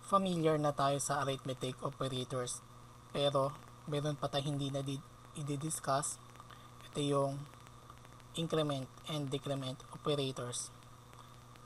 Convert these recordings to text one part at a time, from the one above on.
familiar na tayo sa arithmetic operators, pero meron pa tayong hindi na i-discuss. Ito yung increment and decrement operators,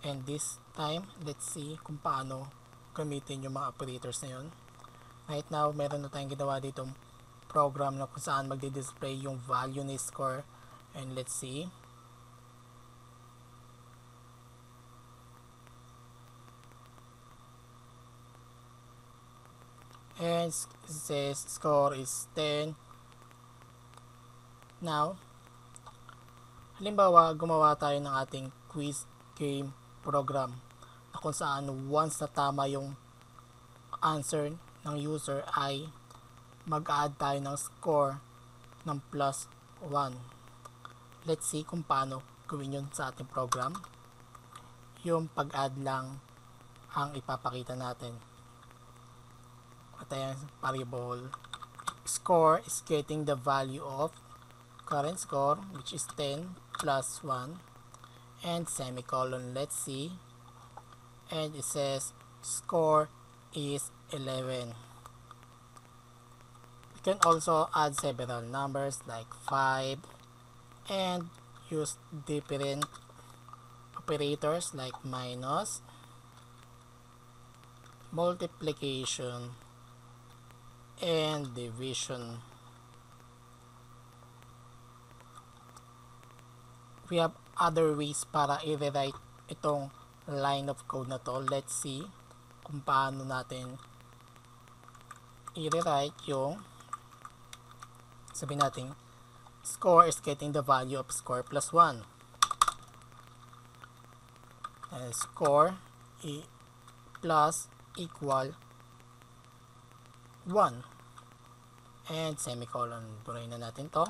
and this time let's see kung paano gamitin yung mga operators na yun. Right now meron na tayong ginawa ditong program na kung saan magdi-display yung value ni score, and let's see. And it says score is 10. Now, halimbawa gumawa tayo ng ating quiz game program na kung saan once na tama yung answer ng user ay mag-add tayo ng score ng plus 1. Let's see kung paano gawin yun sa ating program. Yung pag-add lang ang ipapakita natin. At ayan, variable score is getting the value of current score, which is 10 plus 1, and semicolon. Let's see, and it says score is 11. You can also add several numbers like 5 and use different operators like minus, multiplication, and division. We have other ways para i-rewrite itong line of code na to. Let's see kung paano natin i-rewrite yung, sabihin natin score is getting the value of score plus 1, and score plus equal 1, and semicolon. Burahin na natin to,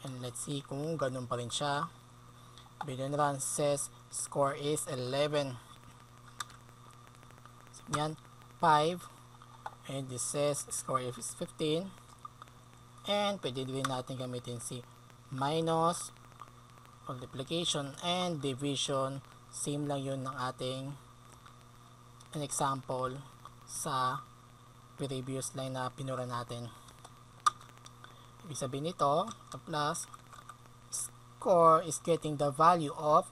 and let's see kung ganun pa rin siya. Boolean run says score is 11. So, yan 5, and this says score is 15, and pwede din natin gamitin si minus, multiplication, and division. Same lang yun ng ating an example sa previous line na pinura natin. Ibig sabihin nito, plus score is getting the value of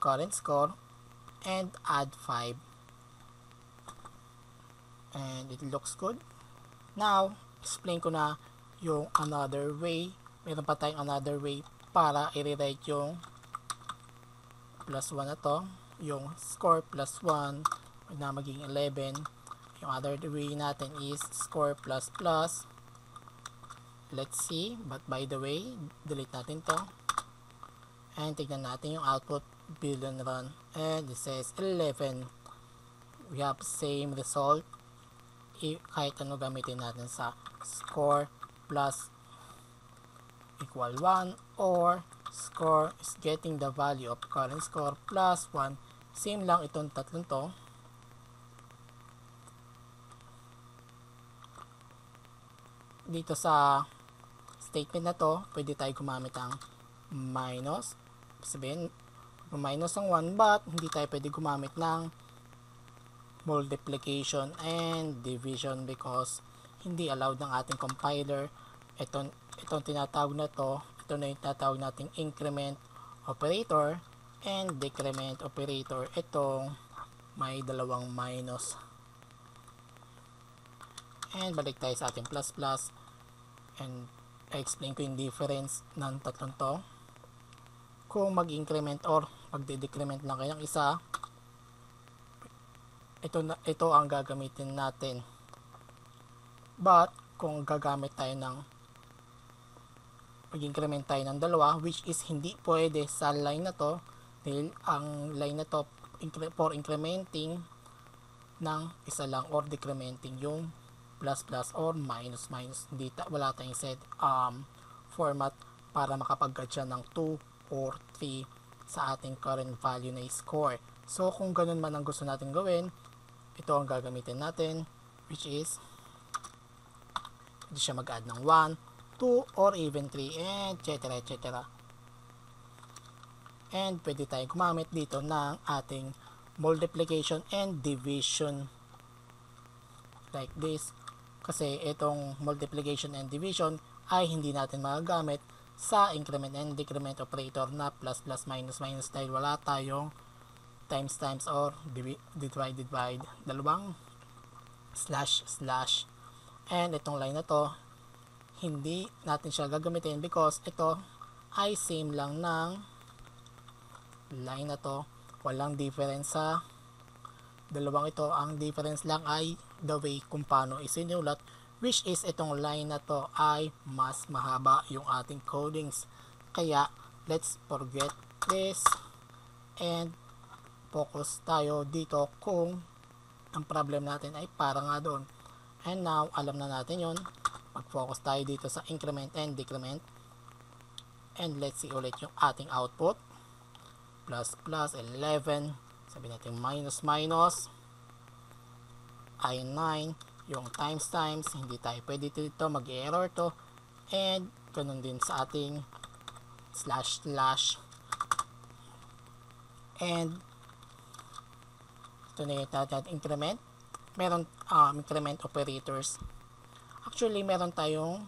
current score and add 5, and it looks good. Now, explain ko na yung another way. Meron pa tayong another way para i-rewrite yung plus 1 na to, yung score plus 1 na maging 11. Yung other way natin is score plus plus. Let's see, but by the way, delete natin to, and tignan natin yung output boolean run, and it says 11. We have same result kahit ano gamitin natin sa score plus equal 1 or score is getting the value of current score plus 1. Same lang itong tatlong to. Dito sa statement na to, pwede tayo gumamit ng minus. Sabihin, minus ang 1, but hindi tayo pwede gumamit ng multiplication and division because hindi allowed ng ating compiler. Itong tinatawag na to, ito na yung tinatawag nating increment operator and decrement operator. Itong may dalawang minus. And balik tayo sa ating plus plus, and I-explain ko yung difference ng tatlong to. Kung mag-increment or magde-decrement lang kayong isa, ito ang gagamitin natin. But kung gagamit tayo ng mag-increment tayo ng dalawa, which is hindi pwede sa line na to dahil ang line na to for incrementing ng isa lang or decrementing yung plus plus or minus minus. Wala tayong set format para makapag-add siya ng 2 or 3 sa ating current value na score. So kung ganun man ang gusto natin gawin, ito ang gagamitin natin, which is pwede siya mag-add ng 1, 2 or even 3, etc etc. And pwede tayo gumamit dito ng ating multiplication and division like this, kasi itong multiplication and division ay hindi natin magagamit sa increment and decrement operator na plus plus minus minus dahil wala tayong times times or divide divide, dalawang slash slash. And itong line na to hindi natin siya gagamitin because ito ay same lang ng line na to, walang difference sa dalawang ito. Ang difference lang ay the way kung paano isinulat, which is itong line na to ay mas mahaba yung ating codings. Kaya let's forget this and focus tayo dito kung ang problem natin ay para nga doon. And now alam na natin yon, mag-focus tayo dito sa increment and decrement. And let's see ulit yung ating output. Plus plus 11, sabi natin minus minus ay 9, yung times times hindi tayo pwede dito, mag-error to. And ganun din sa ating slash slash. And ito na yung ating increment, meron increment operators. Actually meron tayong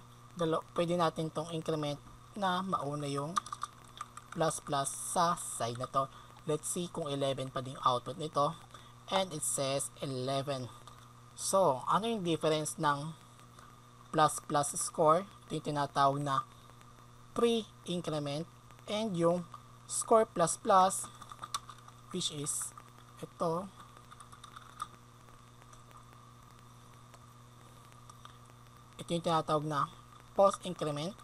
pwede natin tong increment na mauna yung plus plus sa side na to. Let's see kung 11 pa din output nito, and it says 11. So ano yung difference ng plus plus score? Ito yung tinatawag na pre-increment, and yung score plus plus, which is ito, ito yung tinatawag na post-increment.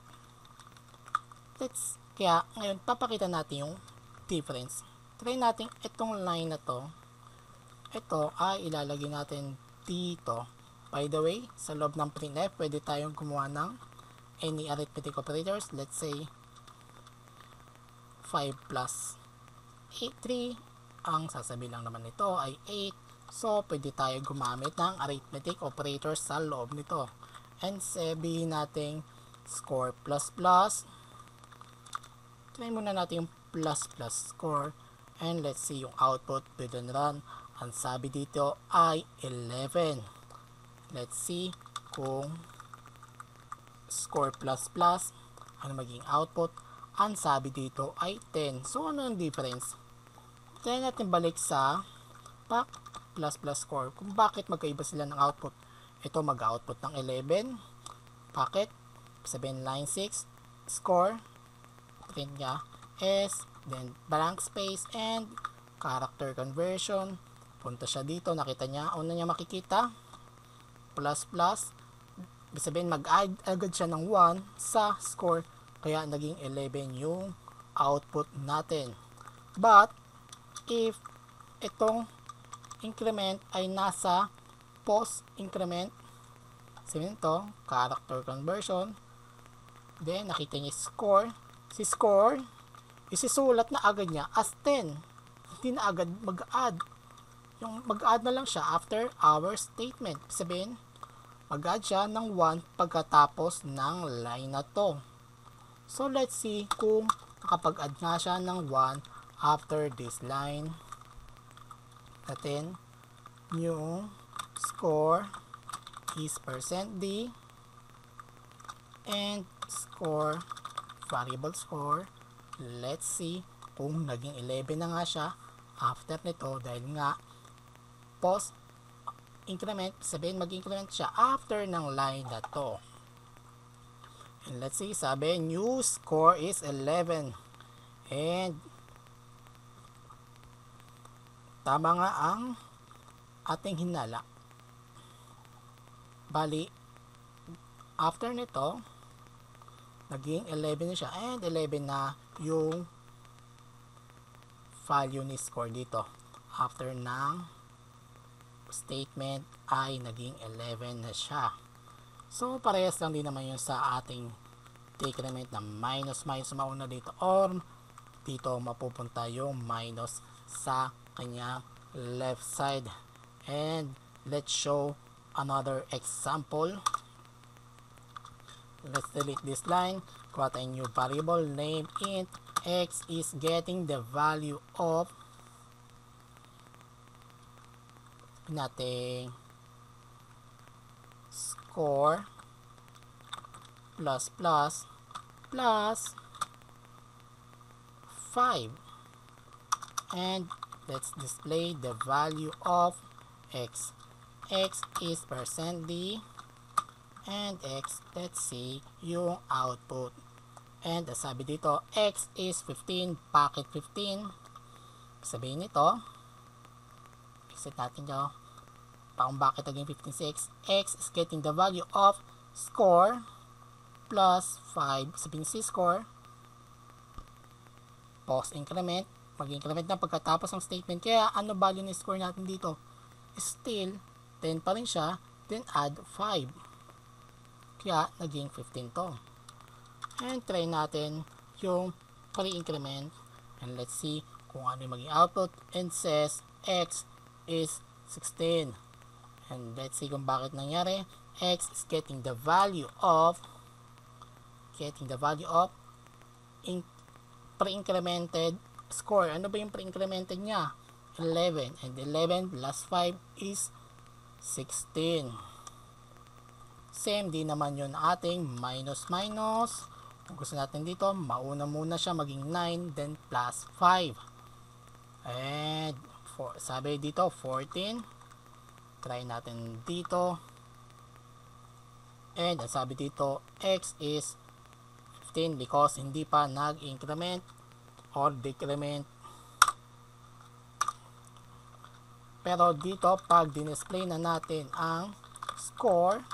Kaya ngayon papakita natin yung difference. Try natin itong line na to, ito ay ilalagay natin dito. By the way, sa loob ng printf pwede tayong gumawa ng any arithmetic operators. Let's say 5 plus 3, ang sasabihin lang naman nito ay 8. So pwede tayo gumamit ng arithmetic operators sa loob nito. And sabihin natin score plus plus, try muna natin yung plus plus score, and let's see yung output with and run. Ang sabi dito ay 11. Let's see kung score plus plus ano maging output. Ang sabi dito ay 10. So ano ang difference? Try natin balik sa pack plus plus score kung bakit magkaiba sila ng output. Ito mag-output ng 11 packet, sabihin line 6 score, print niya S, then blank space and character conversion. Punta siya dito, nakita niya, una niya makikita plus plus, sabihin mag-add agad siya ng 1 sa score, kaya naging 11 yung output natin. But if itong increment ay nasa post increment, sabihin ito character conversion, then nakita niya score, si score isisulat na agad niya as 10, hindi na agad mag-add. Yung mag-add na lang siya after our statement, sabihin mag-add siya ng 1 pagkatapos ng line na to. So let's see kung nakapag-add nga siya ng 1 after this line natin. Yung score is %d and score, variable score. Let's see kung naging 11 na nga siya after nito, dahil nga post increment, sabihin mag-increment siya after ng line na to. And let's see, sabi new score is 11, and tama nga ang ating hinala. Bali after nito naging 11 na siya, and 11 na yung value ni score dito after ng statement ay naging 11 na siya. So parehas lang din naman yun sa ating decrement na minus minus mauna dito, or dito mapupunta yung minus sa kanya left side. And let's show another example. Let's delete this line, create a new variable name int x is getting the value of nating score plus 5, and let's display the value of x. X is %d, and x, let's see yung output. And sabi dito, x is 15. Bakit 15? Sabihin nito, exit natin dyan, kung bakit naging 15.6. X is getting the value of score plus 5. Sabihin si score, post increment, mag-increment na pagkatapos ng statement. Kaya ano value ni score natin dito? Still 10 pa rin siya, then add 5. Kaya naging 15 to. And try natin yung pre-increment, and let's see kung ano yung maging output, and says x is 16. And let's see kung bakit nangyari. X is getting the value of pre-incremented score. Ano ba yung pre-incremented niya? 11, and 11 plus 5 is 16. Same din naman yun ating minus. Kung gusto natin dito, mauna muna siya maging 9, then plus 5. And sabi dito 14. Try natin dito, and sabi dito x is 15 because hindi pa nag-increment or decrement. Pero dito pag dinisplay na natin ang score,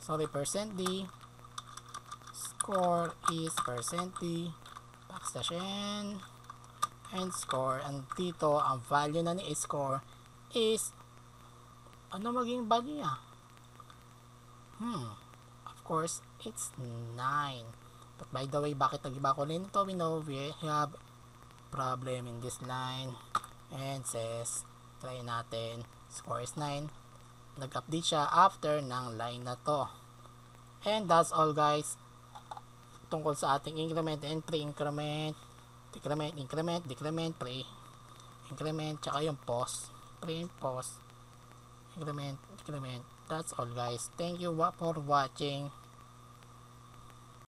%d, score is %d, backslash n, and score, and dito ang value na ni score is, ano maging value niya? Of course, it's 9. But by the way, bakit nag-iba ko rin ito? We know we have problem in this line, and says, try natin, score is 9. Nag-update siya after ng line na to. And that's all guys, tungkol sa ating increment and pre-increment, decrement, increment, decrement, pre-increment, tsaka yung post, pre and post, increment, decrement. That's all guys. Thank you for watching.